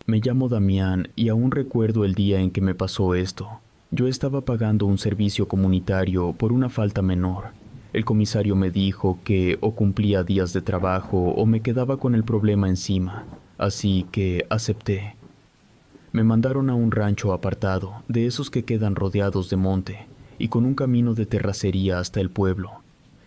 Me llamo Damián y aún recuerdo el día en que me pasó esto. Yo estaba pagando un servicio comunitario por una falta menor. El comisario me dijo que o cumplía días de trabajo o me quedaba con el problema encima, así que acepté. Me mandaron a un rancho apartado, de esos que quedan rodeados de monte, y con un camino de terracería hasta el pueblo.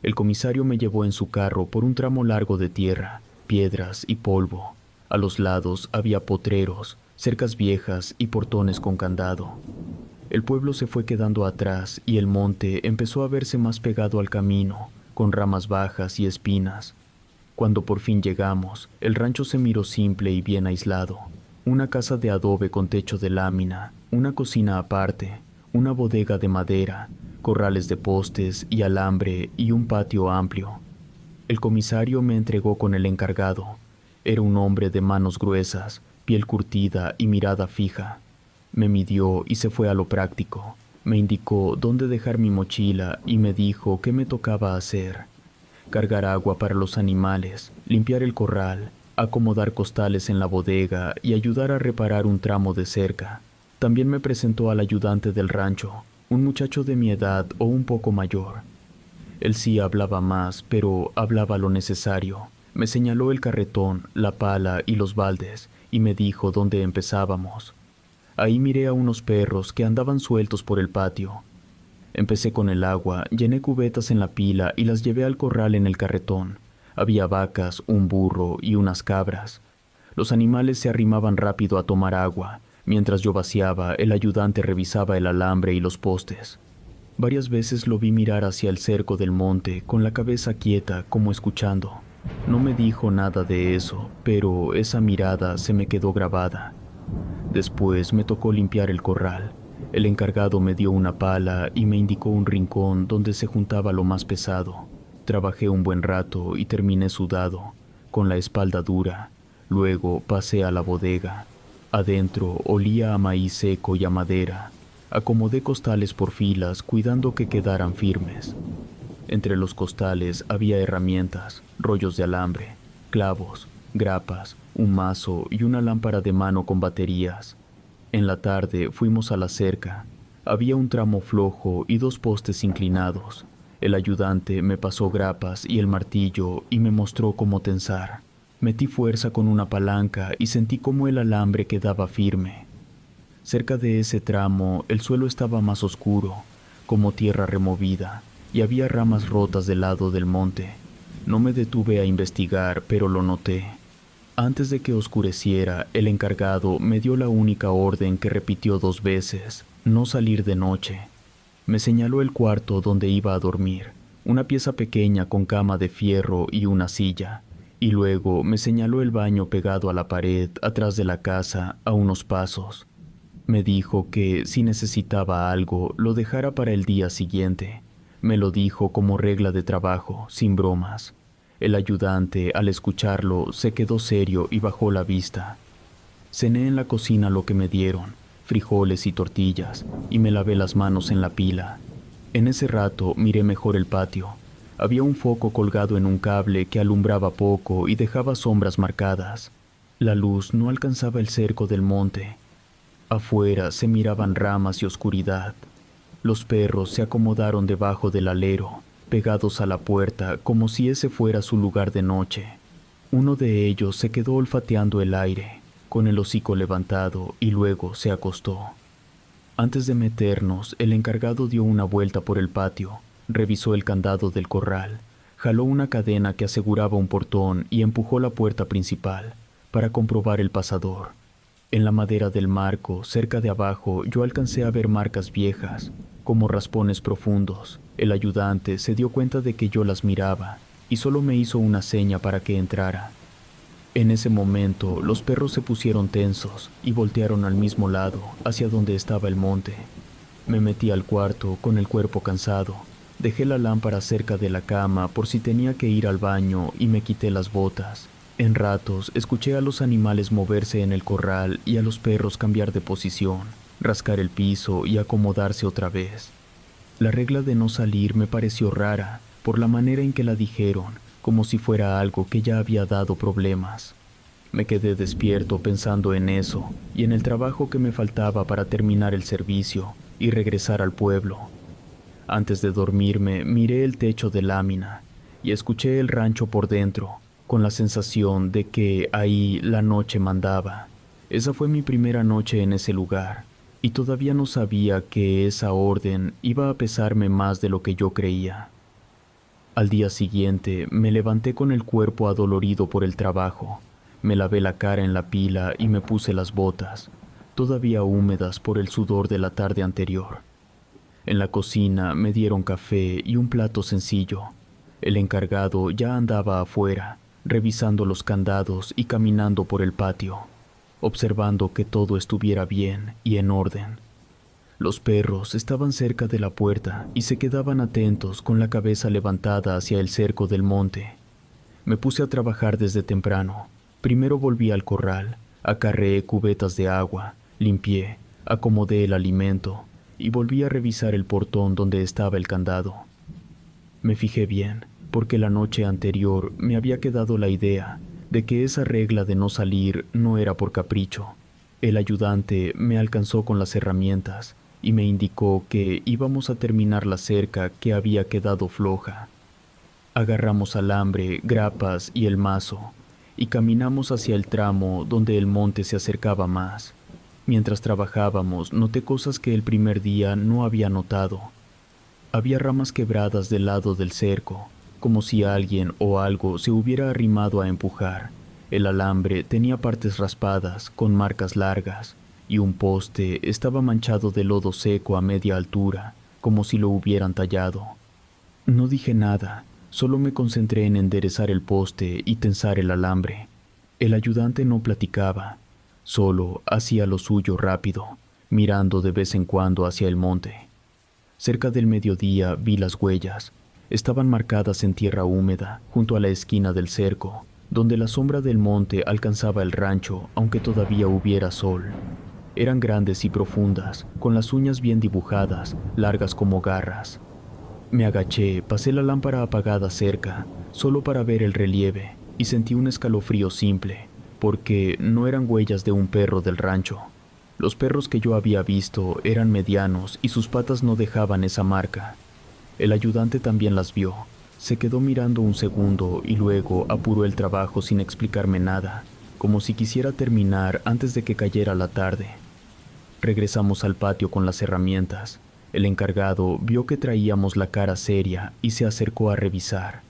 El comisario me llevó en su carro por un tramo largo de tierra, piedras y polvo. A los lados había potreros, cercas viejas y portones con candado. El pueblo se fue quedando atrás y el monte empezó a verse más pegado al camino, con ramas bajas y espinas. Cuando por fin llegamos, el rancho se miró simple y bien aislado. Una casa de adobe con techo de lámina, una cocina aparte, una bodega de madera, corrales de postes y alambre y un patio amplio. El comisario me entregó con el encargado. Era un hombre de manos gruesas, piel curtida y mirada fija. Me midió y se fue a lo práctico. Me indicó dónde dejar mi mochila y me dijo qué me tocaba hacer: cargar agua para los animales, limpiar el corral, acomodar costales en la bodega y ayudar a reparar un tramo de cerca. También me presentó al ayudante del rancho, un muchacho de mi edad o un poco mayor. Él sí hablaba más, pero hablaba lo necesario. Me señaló el carretón, la pala y los baldes, y me dijo dónde empezábamos. Ahí miré a unos perros que andaban sueltos por el patio. Empecé con el agua, llené cubetas en la pila y las llevé al corral en el carretón. Había vacas, un burro y unas cabras. Los animales se arrimaban rápido a tomar agua. Mientras yo vaciaba, el ayudante revisaba el alambre y los postes. Varias veces lo vi mirar hacia el cerco del monte, con la cabeza quieta, como escuchando. No me dijo nada de eso, pero esa mirada se me quedó grabada. Después me tocó limpiar el corral. El encargado me dio una pala y me indicó un rincón donde se juntaba lo más pesado. Trabajé un buen rato y terminé sudado, con la espalda dura. Luego pasé a la bodega. Adentro olía a maíz seco y a madera. Acomodé costales por filas, cuidando que quedaran firmes. Entre los costales había herramientas, rollos de alambre, clavos, grapas, un mazo y una lámpara de mano con baterías. En la tarde fuimos a la cerca. Había un tramo flojo y dos postes inclinados. El ayudante me pasó grapas y el martillo y me mostró cómo tensar. Metí fuerza con una palanca y sentí cómo el alambre quedaba firme. Cerca de ese tramo el suelo estaba más oscuro, como tierra removida, y había ramas rotas del lado del monte. No me detuve a investigar, pero lo noté. Antes de que oscureciera, el encargado me dio la única orden que repitió 2 veces: no salir de noche. Me señaló el cuarto donde iba a dormir, una pieza pequeña con cama de fierro y una silla, y luego me señaló el baño pegado a la pared atrás de la casa a unos pasos. Me dijo que si necesitaba algo, lo dejara para el día siguiente. Me lo dijo como regla de trabajo, sin bromas. El ayudante, al escucharlo, se quedó serio y bajó la vista. Cené en la cocina lo que me dieron, frijoles y tortillas, y me lavé las manos en la pila. En ese rato miré mejor el patio. Había un foco colgado en un cable que alumbraba poco y dejaba sombras marcadas. La luz no alcanzaba el cerco del monte. Afuera se miraban ramas y oscuridad. Los perros se acomodaron debajo del alero, pegados a la puerta como si ese fuera su lugar de noche. Uno de ellos se quedó olfateando el aire, con el hocico levantado, y luego se acostó. Antes de meternos, el encargado dio una vuelta por el patio, revisó el candado del corral, jaló una cadena que aseguraba un portón y empujó la puerta principal para comprobar el pasador. En la madera del marco, cerca de abajo, yo alcancé a ver marcas viejas, como raspones profundos. El ayudante se dio cuenta de que yo las miraba y solo me hizo una seña para que entrara. En ese momento, los perros se pusieron tensos y voltearon al mismo lado, hacia donde estaba el monte. Me metí al cuarto con el cuerpo cansado. Dejé la lámpara cerca de la cama por si tenía que ir al baño y me quité las botas. En ratos escuché a los animales moverse en el corral y a los perros cambiar de posición, rascar el piso y acomodarse otra vez. La regla de no salir me pareció rara, por la manera en que la dijeron, como si fuera algo que ya había dado problemas. Me quedé despierto pensando en eso y en el trabajo que me faltaba para terminar el servicio y regresar al pueblo. Antes de dormirme, miré el techo de lámina y escuché el rancho por dentro, con la sensación de que ahí la noche mandaba. Esa fue mi primera noche en ese lugar, y todavía no sabía que esa orden iba a pesarme más de lo que yo creía. Al día siguiente, me levanté con el cuerpo adolorido por el trabajo. Me lavé la cara en la pila y me puse las botas, todavía húmedas por el sudor de la tarde anterior. En la cocina me dieron café y un plato sencillo. El encargado ya andaba afuera, revisando los candados y caminando por el patio, observando que todo estuviera bien y en orden. Los perros estaban cerca de la puerta y se quedaban atentos con la cabeza levantada hacia el cerco del monte. Me puse a trabajar desde temprano. Primero volví al corral, acarreé cubetas de agua, limpié, acomodé el alimento y volví a revisar el portón donde estaba el candado. Me fijé bien, porque la noche anterior me había quedado la idea de que esa regla de no salir no era por capricho. El ayudante me alcanzó con las herramientas y me indicó que íbamos a terminar la cerca que había quedado floja. Agarramos alambre, grapas y el mazo, y caminamos hacia el tramo donde el monte se acercaba más. Mientras trabajábamos, noté cosas que el primer día no había notado. Había ramas quebradas del lado del cerco, como si alguien o algo se hubiera arrimado a empujar. El alambre tenía partes raspadas, con marcas largas, y un poste estaba manchado de lodo seco a media altura, como si lo hubieran tallado. No dije nada, solo me concentré en enderezar el poste y tensar el alambre. El ayudante no platicaba, solo hacía lo suyo rápido, mirando de vez en cuando hacia el monte. Cerca del mediodía vi las huellas. Estaban marcadas en tierra húmeda, junto a la esquina del cerco, donde la sombra del monte alcanzaba el rancho, aunque todavía hubiera sol. Eran grandes y profundas, con las uñas bien dibujadas, largas como garras. Me agaché, pasé la lámpara apagada cerca, solo para ver el relieve, y sentí un escalofrío simple, porque no eran huellas de un perro del rancho. Los perros que yo había visto eran medianos y sus patas no dejaban esa marca. El ayudante también las vio. Se quedó mirando un segundo y luego apuró el trabajo sin explicarme nada, como si quisiera terminar antes de que cayera la tarde. Regresamos al patio con las herramientas. El encargado vio que traíamos la cara seria y se acercó a revisar.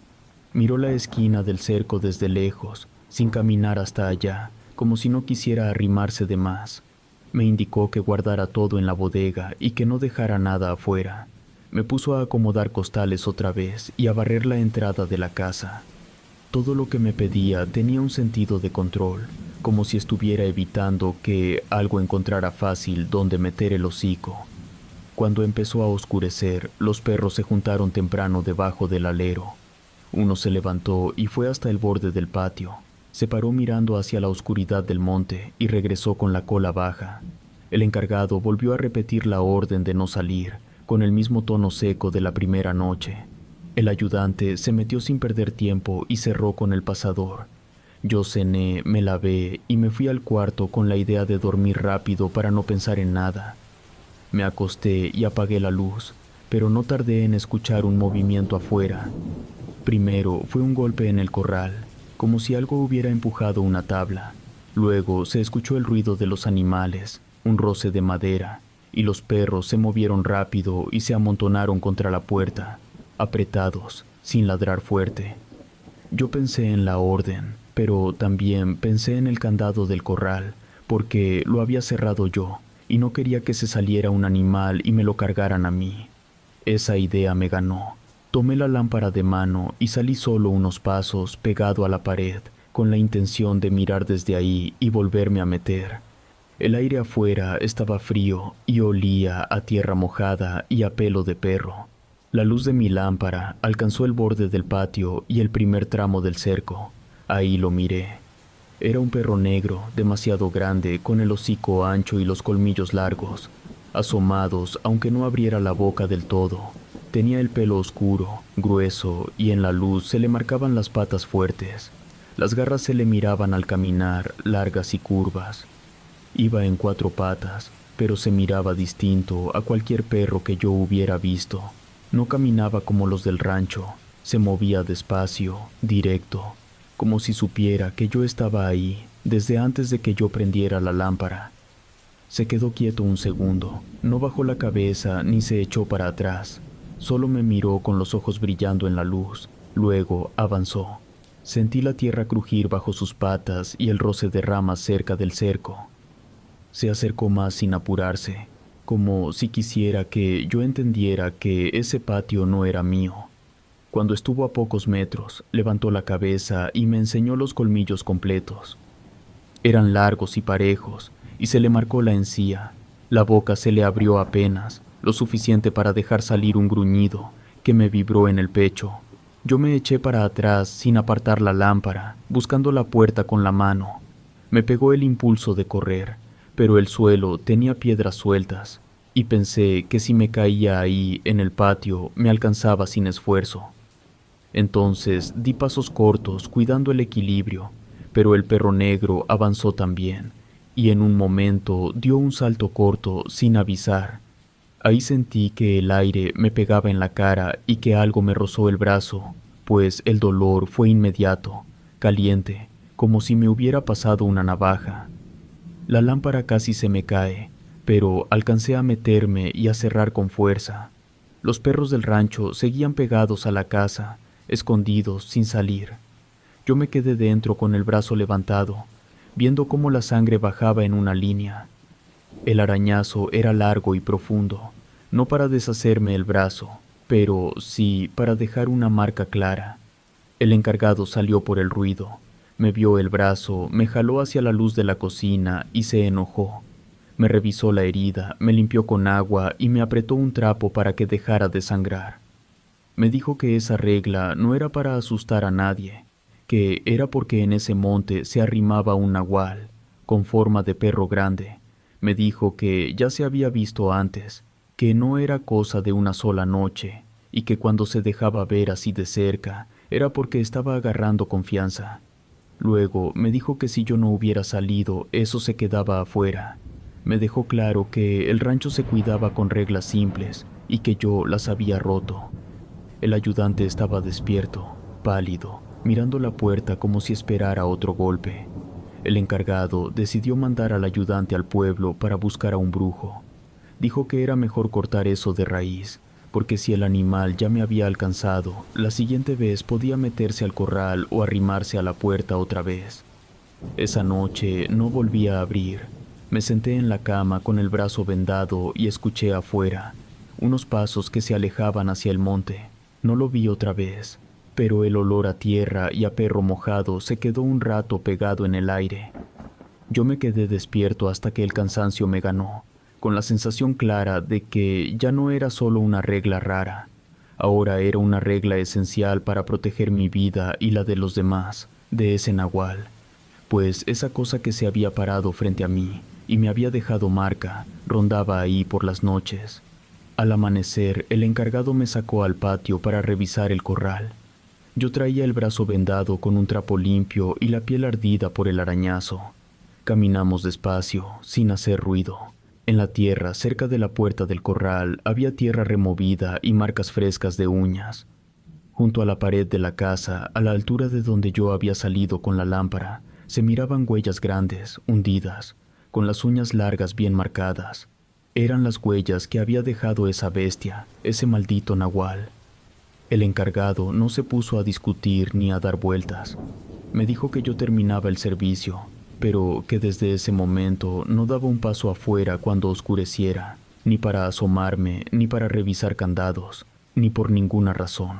Miró la esquina del cerco desde lejos, sin caminar hasta allá, como si no quisiera arrimarse de más. Me indicó que guardara todo en la bodega y que no dejara nada afuera. Me puso a acomodar costales otra vez y a barrer la entrada de la casa. Todo lo que me pedía tenía un sentido de control, como si estuviera evitando que algo encontrara fácil donde meter el hocico. Cuando empezó a oscurecer, los perros se juntaron temprano debajo del alero. Uno se levantó y fue hasta el borde del patio. Se paró mirando hacia la oscuridad del monte y regresó con la cola baja. El encargado volvió a repetir la orden de no salir, con el mismo tono seco de la primera noche. El ayudante se metió sin perder tiempo y cerró con el pasador. Yo cené, me lavé y me fui al cuarto con la idea de dormir rápido para no pensar en nada. Me acosté y apagué la luz, pero no tardé en escuchar un movimiento afuera. Primero fue un golpe en el corral, como si algo hubiera empujado una tabla. Luego se escuchó el ruido de los animales, un roce de madera, y los perros se movieron rápido y se amontonaron contra la puerta, apretados, sin ladrar fuerte. Yo pensé en la orden, pero también pensé en el candado del corral, porque lo había cerrado yo, y no quería que se saliera un animal y me lo cargaran a mí. Esa idea me ganó. Tomé la lámpara de mano y salí solo unos pasos pegado a la pared, con la intención de mirar desde ahí y volverme a meter. El aire afuera estaba frío y olía a tierra mojada y a pelo de perro. La luz de mi lámpara alcanzó el borde del patio y el primer tramo del cerco. Ahí lo miré. Era un perro negro, demasiado grande, con el hocico ancho y los colmillos largos, asomados aunque no abriera la boca del todo. Tenía el pelo oscuro, grueso, y en la luz se le marcaban las patas fuertes. Las garras se le miraban al caminar, largas y curvas. Iba en 4 patas, pero se miraba distinto a cualquier perro que yo hubiera visto. No caminaba como los del rancho, se movía despacio, directo, como si supiera que yo estaba ahí desde antes de que yo prendiera la lámpara. Se quedó quieto un segundo, no bajó la cabeza ni se echó para atrás, solo me miró con los ojos brillando en la luz, luego avanzó. Sentí la tierra crujir bajo sus patas y el roce de ramas cerca del cerco. Se acercó más sin apurarse, como si quisiera que yo entendiera que ese patio no era mío. Cuando estuvo a pocos metros, levantó la cabeza y me enseñó los colmillos completos. Eran largos y parejos, y se le marcó la encía. La boca se le abrió apenas, lo suficiente para dejar salir un gruñido que me vibró en el pecho. Yo me eché para atrás sin apartar la lámpara, buscando la puerta con la mano. Me pegó el impulso de correr, pero el suelo tenía piedras sueltas, y pensé que si me caía ahí en el patio me alcanzaba sin esfuerzo. Entonces di pasos cortos cuidando el equilibrio, pero el perro negro avanzó también, y en un momento dio un salto corto sin avisar. Ahí sentí que el aire me pegaba en la cara y que algo me rozó el brazo, pues el dolor fue inmediato, caliente, como si me hubiera pasado una navaja. La lámpara casi se me cae, pero alcancé a meterme y a cerrar con fuerza. Los perros del rancho seguían pegados a la casa, escondidos, sin salir. Yo me quedé dentro con el brazo levantado, viendo cómo la sangre bajaba en una línea. El arañazo era largo y profundo, no para deshacerme el brazo, pero sí para dejar una marca clara. El encargado salió por el ruido, me vio el brazo, me jaló hacia la luz de la cocina y se enojó. Me revisó la herida, me limpió con agua y me apretó un trapo para que dejara de sangrar. Me dijo que esa regla no era para asustar a nadie, que era porque en ese monte se arrimaba un nahual, con forma de perro grande. Me dijo que ya se había visto antes, que no era cosa de una sola noche, y que cuando se dejaba ver así de cerca, era porque estaba agarrando confianza. Luego me dijo que si yo no hubiera salido, eso se quedaba afuera. Me dejó claro que el rancho se cuidaba con reglas simples y que yo las había roto. El ayudante estaba despierto, pálido, mirando la puerta como si esperara otro golpe. El encargado decidió mandar al ayudante al pueblo para buscar a un brujo. Dijo que era mejor cortar eso de raíz, porque si el animal ya me había alcanzado, la siguiente vez podía meterse al corral o arrimarse a la puerta otra vez. Esa noche no volví a abrir. Me senté en la cama con el brazo vendado y escuché afuera unos pasos que se alejaban hacia el monte. No lo vi otra vez, pero el olor a tierra y a perro mojado se quedó un rato pegado en el aire. Yo me quedé despierto hasta que el cansancio me ganó, con la sensación clara de que ya no era solo una regla rara, ahora era una regla esencial para proteger mi vida y la de los demás, de ese nahual, pues esa cosa que se había parado frente a mí y me había dejado marca, rondaba ahí por las noches. Al amanecer, el encargado me sacó al patio para revisar el corral. Yo traía el brazo vendado con un trapo limpio y la piel ardida por el arañazo. Caminamos despacio, sin hacer ruido. En la tierra, cerca de la puerta del corral, había tierra removida y marcas frescas de uñas. Junto a la pared de la casa, a la altura de donde yo había salido con la lámpara, se miraban huellas grandes, hundidas, con las uñas largas bien marcadas. Eran las huellas que había dejado esa bestia, ese maldito nahual. El encargado no se puso a discutir ni a dar vueltas. Me dijo que yo terminaba el servicio, pero que desde ese momento no daba un paso afuera cuando oscureciera, ni para asomarme, ni para revisar candados, ni por ninguna razón.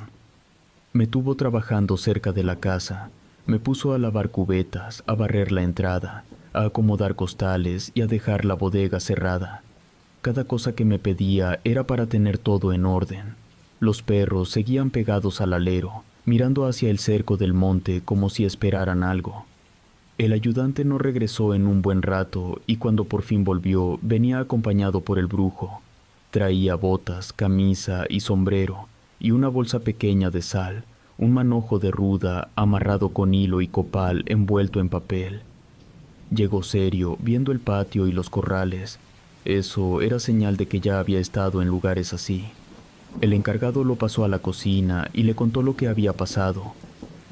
Me tuvo trabajando cerca de la casa, me puso a lavar cubetas, a barrer la entrada, a acomodar costales y a dejar la bodega cerrada. Cada cosa que me pedía era para tener todo en orden. Los perros seguían pegados al alero, mirando hacia el cerco del monte como si esperaran algo. El ayudante no regresó en un buen rato y cuando por fin volvió, venía acompañado por el brujo. Traía botas, camisa y sombrero y una bolsa pequeña de sal, un manojo de ruda amarrado con hilo y copal envuelto en papel. Llegó serio, viendo el patio y los corrales. Eso era señal de que ya había estado en lugares así. El encargado lo pasó a la cocina y le contó lo que había pasado.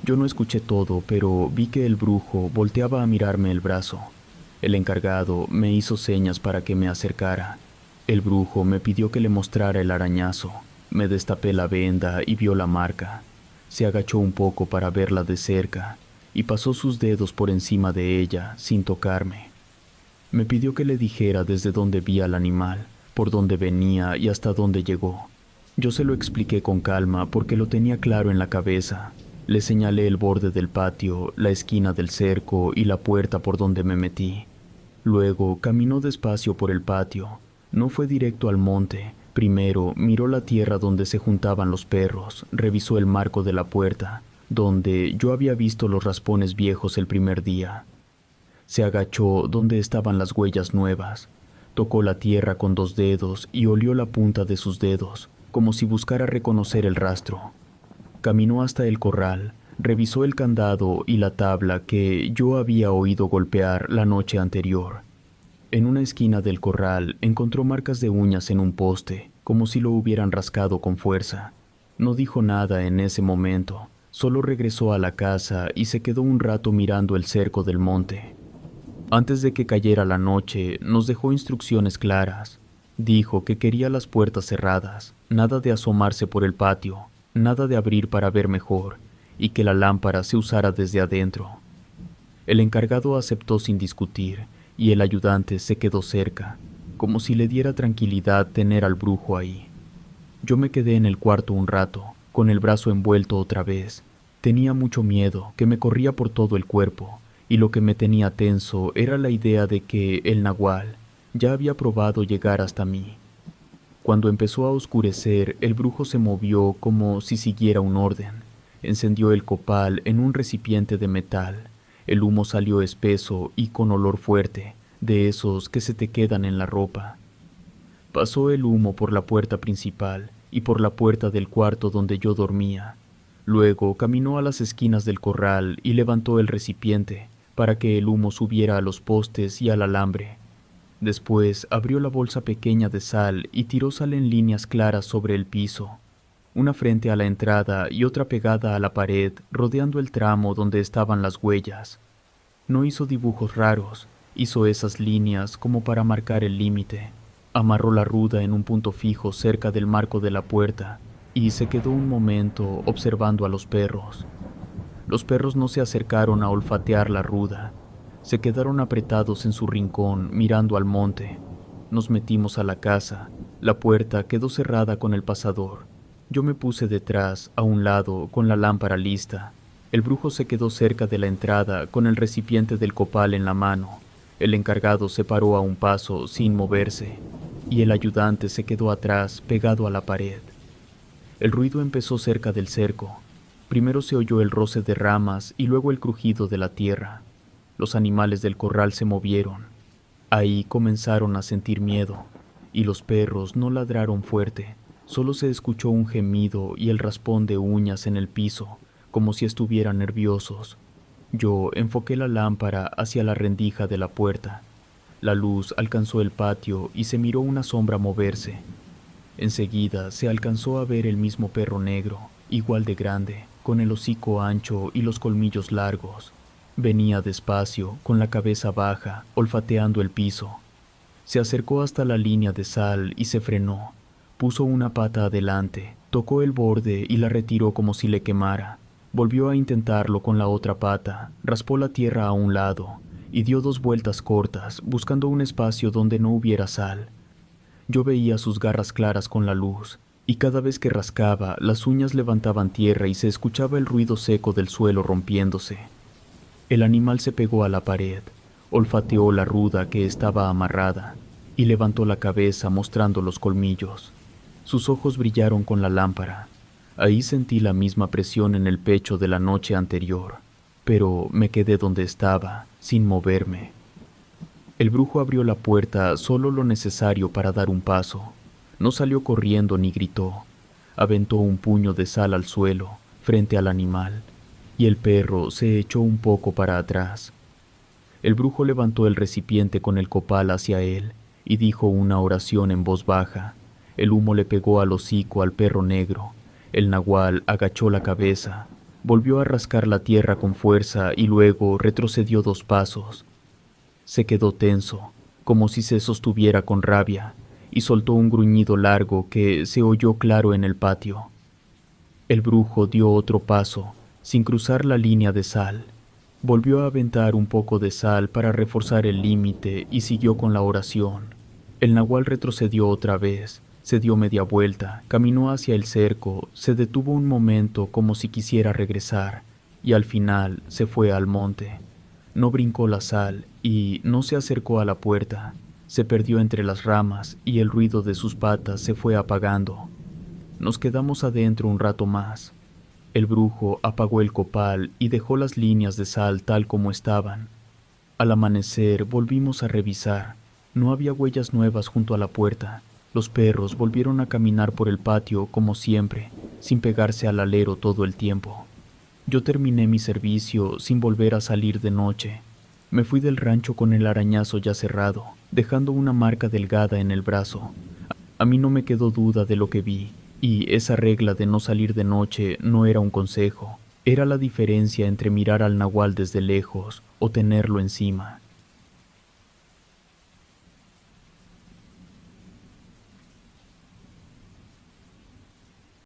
Yo no escuché todo, pero vi que el brujo volteaba a mirarme el brazo. El encargado me hizo señas para que me acercara. El brujo me pidió que le mostrara el arañazo. Me destapé la venda y vio la marca. Se agachó un poco para verla de cerca y pasó sus dedos por encima de ella sin tocarme. Me pidió que le dijera desde dónde vi al animal, por dónde venía y hasta dónde llegó. Yo se lo expliqué con calma porque lo tenía claro en la cabeza. Le señalé el borde del patio, la esquina del cerco y la puerta por donde me metí. Luego caminó despacio por el patio. No fue directo al monte. Primero miró la tierra donde se juntaban los perros, revisó el marco de la puerta, donde yo había visto los raspones viejos el primer día. Se agachó donde estaban las huellas nuevas. Tocó la tierra con 2 dedos y olió la punta de sus dedos, como si buscara reconocer el rastro. Caminó hasta el corral, revisó el candado y la tabla que yo había oído golpear la noche anterior. En una esquina del corral encontró marcas de uñas en un poste, como si lo hubieran rascado con fuerza. No dijo nada en ese momento, solo regresó a la casa y se quedó un rato mirando el cerco del monte. Antes de que cayera la noche, nos dejó instrucciones claras. Dijo que quería las puertas cerradas, nada de asomarse por el patio, nada de abrir para ver mejor, y que la lámpara se usara desde adentro. El encargado aceptó sin discutir, y el ayudante se quedó cerca, como si le diera tranquilidad tener al brujo ahí. Yo me quedé en el cuarto un rato, con el brazo envuelto otra vez. Tenía mucho miedo, que me corría por todo el cuerpo, y lo que me tenía tenso era la idea de que el nahual ya había probado llegar hasta mí. Cuando empezó a oscurecer, el brujo se movió como si siguiera un orden. Encendió el copal en un recipiente de metal. El humo salió espeso y con olor fuerte, de esos que se te quedan en la ropa. Pasó el humo por la puerta principal y por la puerta del cuarto donde yo dormía. Luego caminó a las esquinas del corral y levantó el recipiente para que el humo subiera a los postes y al alambre. Después abrió la bolsa pequeña de sal y tiró sal en líneas claras sobre el piso, una frente a la entrada y otra pegada a la pared, rodeando el tramo donde estaban las huellas. No hizo dibujos raros, hizo esas líneas como para marcar el límite. Amarró la ruda en un punto fijo cerca del marco de la puerta y se quedó un momento observando a los perros. Los perros no se acercaron a olfatear la ruda. Se quedaron apretados en su rincón mirando al monte. Nos metimos a la casa. La puerta quedó cerrada con el pasador. Yo me puse detrás, a un lado, con la lámpara lista. El brujo se quedó cerca de la entrada con el recipiente del copal en la mano. El encargado se paró a un paso sin moverse y el ayudante se quedó atrás pegado a la pared. El ruido empezó cerca del cerco. Primero se oyó el roce de ramas y luego el crujido de la tierra. Los animales del corral se movieron. Ahí comenzaron a sentir miedo, y los perros no ladraron fuerte. Solo se escuchó un gemido y el raspón de uñas en el piso, como si estuvieran nerviosos. Yo enfoqué la lámpara hacia la rendija de la puerta. La luz alcanzó el patio y se miró una sombra moverse. Enseguida se alcanzó a ver el mismo perro negro, igual de grande, con el hocico ancho y los colmillos largos. Venía despacio, con la cabeza baja, olfateando el piso. Se acercó hasta la línea de sal y se frenó. Puso una pata adelante, tocó el borde y la retiró como si le quemara. Volvió a intentarlo con la otra pata, raspó la tierra a un lado y dio 2 vueltas cortas, buscando un espacio donde no hubiera sal. Yo veía sus garras claras con la luz, y cada vez que rascaba, las uñas levantaban tierra y se escuchaba el ruido seco del suelo rompiéndose. El animal se pegó a la pared, olfateó la ruda que estaba amarrada y levantó la cabeza mostrando los colmillos. Sus ojos brillaron con la lámpara. Ahí sentí la misma presión en el pecho de la noche anterior, pero me quedé donde estaba, sin moverme. El brujo abrió la puerta solo lo necesario para dar un paso. No salió corriendo ni gritó. Aventó un puño de sal al suelo, frente al animal, y el perro se echó un poco para atrás. El brujo levantó el recipiente con el copal hacia él y dijo una oración en voz baja. El humo le pegó al hocico al perro negro. El nahual agachó la cabeza, volvió a rascar la tierra con fuerza y luego retrocedió 2 pasos. Se quedó tenso, como si se sostuviera con rabia, y soltó un gruñido largo que se oyó claro en el patio. El brujo dio otro paso, sin cruzar la línea de sal. Volvió a aventar un poco de sal para reforzar el límite y siguió con la oración. El nahual retrocedió otra vez, se dio media vuelta, caminó hacia el cerco, se detuvo un momento como si quisiera regresar, y al final se fue al monte. No brincó la sal y no se acercó a la puerta. Se perdió entre las ramas y el ruido de sus patas se fue apagando. Nos quedamos adentro un rato más. El brujo apagó el copal y dejó las líneas de sal tal como estaban. Al amanecer volvimos a revisar. No había huellas nuevas junto a la puerta. Los perros volvieron a caminar por el patio como siempre, sin pegarse al alero todo el tiempo. Yo terminé mi servicio sin volver a salir de noche. Me fui del rancho con el arañazo ya cerrado, dejando una marca delgada en el brazo. A mí no me quedó duda de lo que vi. Y esa regla de no salir de noche no era un consejo, era la diferencia entre mirar al nahual desde lejos o tenerlo encima.